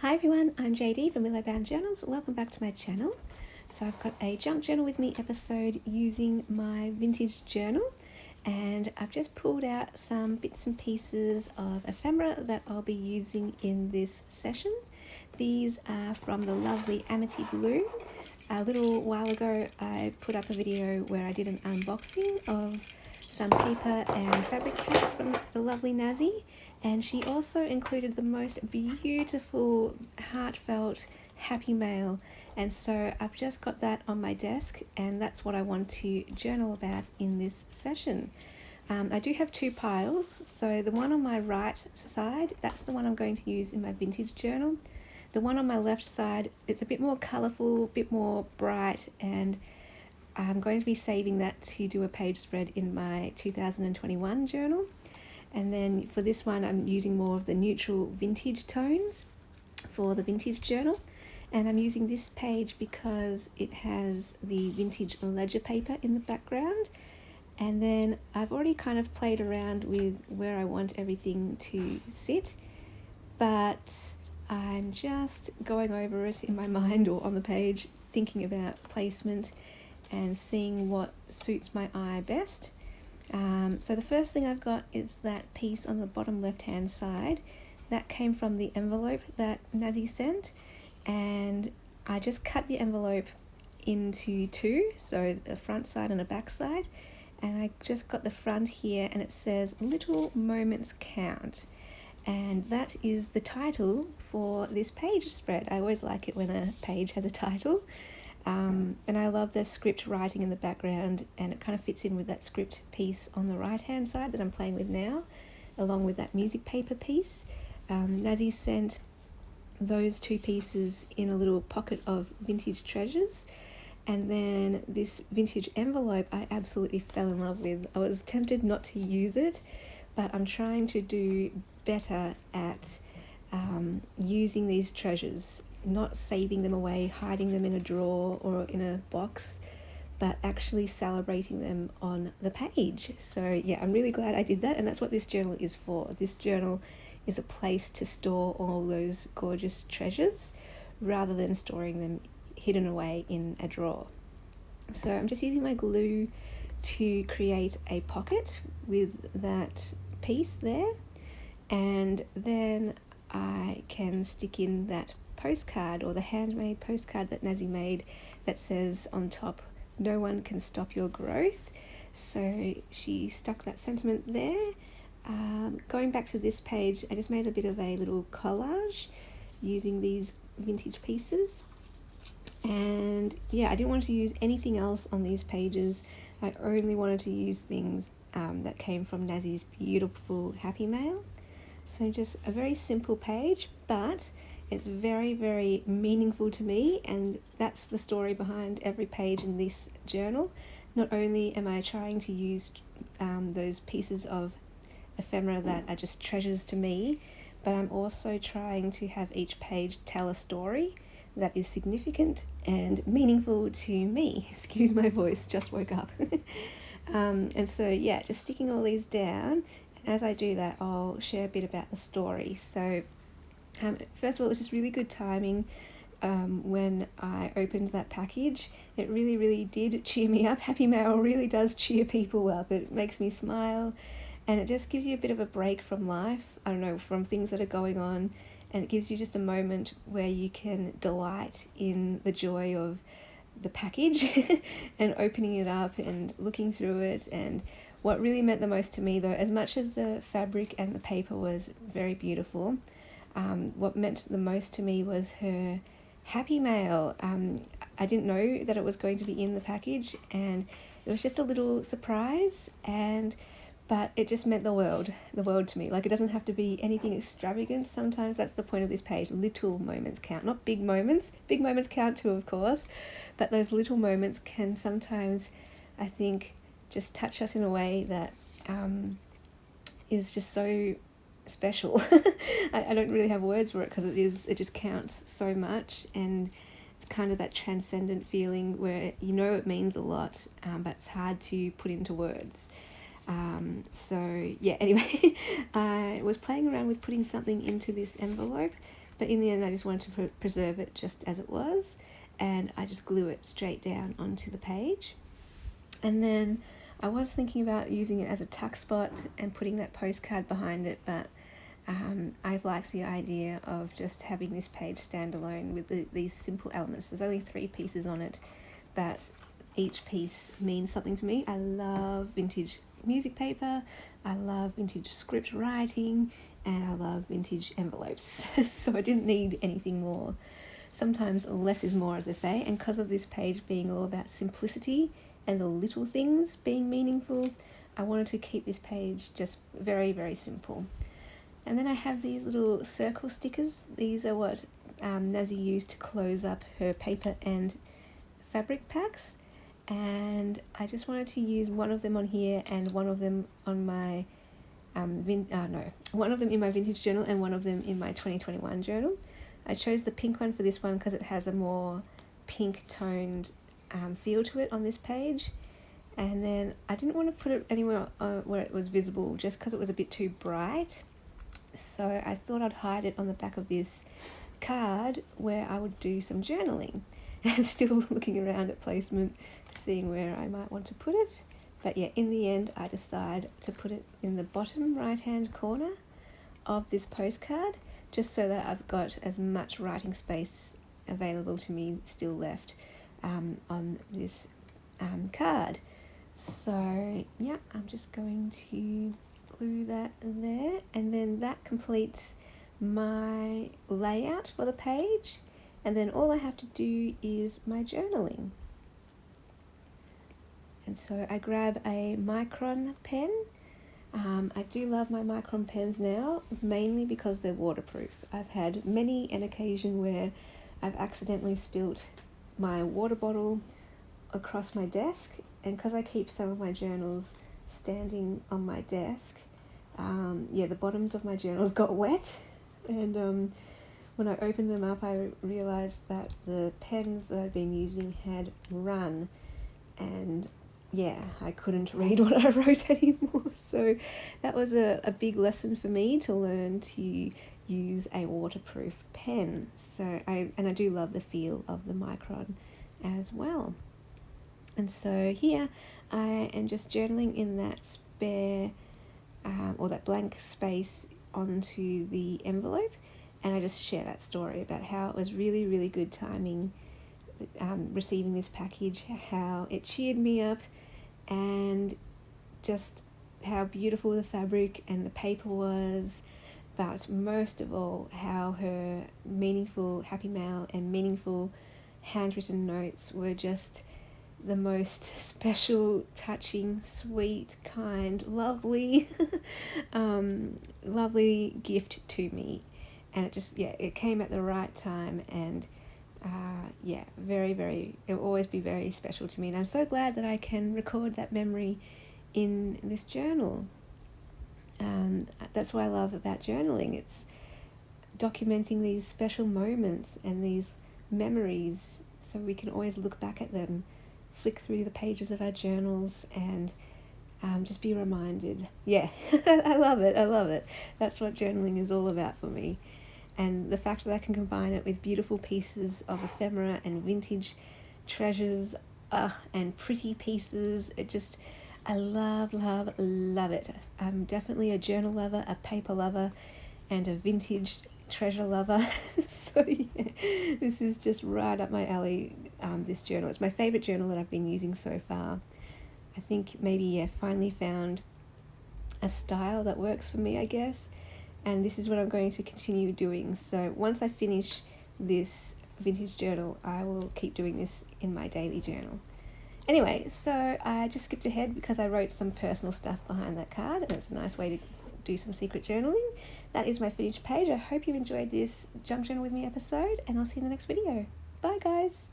Hi everyone, I'm JD from Willowbound Journals. Welcome back to my channel. So I've got a Junk Journal with Me episode using my vintage journal, and I've just pulled out some bits and pieces of ephemera that I'll be using in this session. These are from the lovely Amity Bloom. A little while ago I put up a video where I did an unboxing of some paper and fabric kits from the lovely Nazi, and she also included the most beautiful, heartfelt happy mail, and so I've just got that on my desk, and that's what I want to journal about in this session. I do have two piles, so the one on my right side, that's the one I'm going to use in my vintage journal. The one on my left side, it's a bit more colourful, a bit more bright, and I'm going to be saving that to do a page spread in my 2021 journal. And then for this one, I'm using more of the neutral vintage tones for the vintage journal. And I'm using this page because it has the vintage ledger paper in the background. And then I've already kind of played around with where I want everything to sit, but I'm just going over it in my mind or on the page, thinking about placement and seeing what suits my eye best. So the first thing I've got is that piece on the bottom left hand side. That came from the envelope that Nazi sent, and I just cut the envelope into two, so the front side and a back side, and I just got the front here, and it says Little Moments Count, and that is the title for this page spread. I always like it when a page has a title. And I love the script writing in the background, and it kind of fits in with that script piece on the right hand side that I'm playing with now, along with that music paper piece. Nazi sent those two pieces in a little pocket of vintage treasures, and then this vintage envelope I absolutely fell in love with. I was tempted not to use it, but I'm trying to do better at using these treasures, not saving them away, hiding them in a drawer or in a box, but actually celebrating them on the page. So yeah, I'm really glad I did that, and that's what this journal is for. This journal is a place to store all those gorgeous treasures rather than storing them hidden away in a drawer. So I'm just using my glue to create a pocket with that piece there, and then I can stick in that postcard, or the handmade postcard that Nazi made, that says on top, "No one can stop your growth." So she stuck that sentiment there. Going back to this page, I just made a bit of a little collage using these vintage pieces, and yeah, I didn't want to use anything else on these pages. I only wanted to use things that came from Nazi's beautiful happy mail. So just a very simple page, but it's very, very meaningful to me, and that's the story behind every page in this journal. Not only am I trying to use those pieces of ephemera that are just treasures to me, but I'm also trying to have each page tell a story that is significant and meaningful to me. Excuse my voice, just woke up. And so yeah, just sticking all these down. As I do that, I'll share a bit about the story. So first of all, it was just really good timing when I opened that package. It really, really did cheer me up. Happy mail really does cheer people up. It makes me smile, and it just gives you a bit of a break from life, I don't know, from things that are going on, and it gives you just a moment where you can delight in the joy of the package and opening it up and looking through it. And what really meant the most to me, though, as much as the fabric and the paper was very beautiful, what meant the most to me was her happy mail. I didn't know that it was going to be in the package, and it was just a little surprise, but it just meant the world to me. Like, it doesn't have to be anything extravagant. Sometimes that's the point of this page. Little moments count, not big moments. Big moments count too, of course, but those little moments can sometimes, I think, just touch us in a way that is just so special. I don't really have words for it, because it just counts so much, and it's kind of that transcendent feeling where you know it means a lot, but it's hard to put into words. So yeah, anyway, I was playing around with putting something into this envelope, But in the end I just wanted to preserve it just as it was, and I just glue it straight down onto the page. And then I was thinking about using it as a tuck spot and putting that postcard behind it, but I liked the idea of just having this page stand alone with these simple elements. There's only 3 pieces on it, but each piece means something to me. I love vintage music paper, I love vintage script writing, and I love vintage envelopes. So I didn't need anything more. Sometimes less is more, as they say, and because of this page being all about simplicity and the little things being meaningful, I wanted to keep this page just very, very simple. And then I have these little circle stickers. These are what Nazi used to close up her paper and fabric packs, and I just wanted to use one of them on here and one of them on my one of them in my vintage journal and one of them in my 2021 journal. I chose the pink one for this one because it has a more pink toned feel to it on this page, and then I didn't want to put it anywhere where it was visible just because it was a bit too bright, so I thought I'd hide it on the back of this card where I would do some journaling. And still looking around at placement, seeing where I might want to put it. But yeah, in the end I decided to put it in the bottom right hand corner of this postcard, just so that I've got as much writing space available to me still left on this card. So yeah, I'm just going to glue that there, and then that completes my layout for the page. And then all I have to do is my journaling. And so I grab a micron pen. I do love my micron pens now, mainly because they're waterproof. I've had many an occasion where I've accidentally spilt my water bottle across my desk, and because I keep some of my journals standing on my desk, the bottoms of my journals got wet, and when I opened them up, I realised that the pens that I'd been using had run, and yeah, I couldn't read what I wrote anymore. So that was a big lesson for me, to learn to use a waterproof pen. So I do love the feel of the micron as well. And so here I am just journaling in that spare or that blank space onto the envelope. And I just share that story about how it was really, really good timing receiving this package, how it cheered me up, and just how beautiful the fabric and the paper was, but most of all, how her meaningful happy mail and meaningful handwritten notes were just the most special, touching, sweet, kind, lovely, lovely gift to me. And it just, it came at the right time, and very, very, it will always be very special to me. And I'm so glad that I can record that memory in this journal. That's what I love about journaling. It's documenting these special moments and these memories, so we can always look back at them, flick through the pages of our journals, and just be reminded. I love it. That's what journaling is all about for me. And the fact that I can combine it with beautiful pieces of ephemera and vintage treasures and pretty pieces, I love it. I'm definitely a journal lover, a paper lover, and a vintage treasure lover. So this is just right up my alley, this journal. It's my favourite journal that I've been using so far. I think maybe finally found a style that works for me, I guess. And this is what I'm going to continue doing. So once I finish this vintage journal, I will keep doing this in my daily journal. Anyway, so I just skipped ahead because I wrote some personal stuff behind that card, and it's a nice way to do some secret journaling. That is my finished page. I hope you enjoyed this Junk Journal with Me episode, and I'll see you in the next video. Bye guys!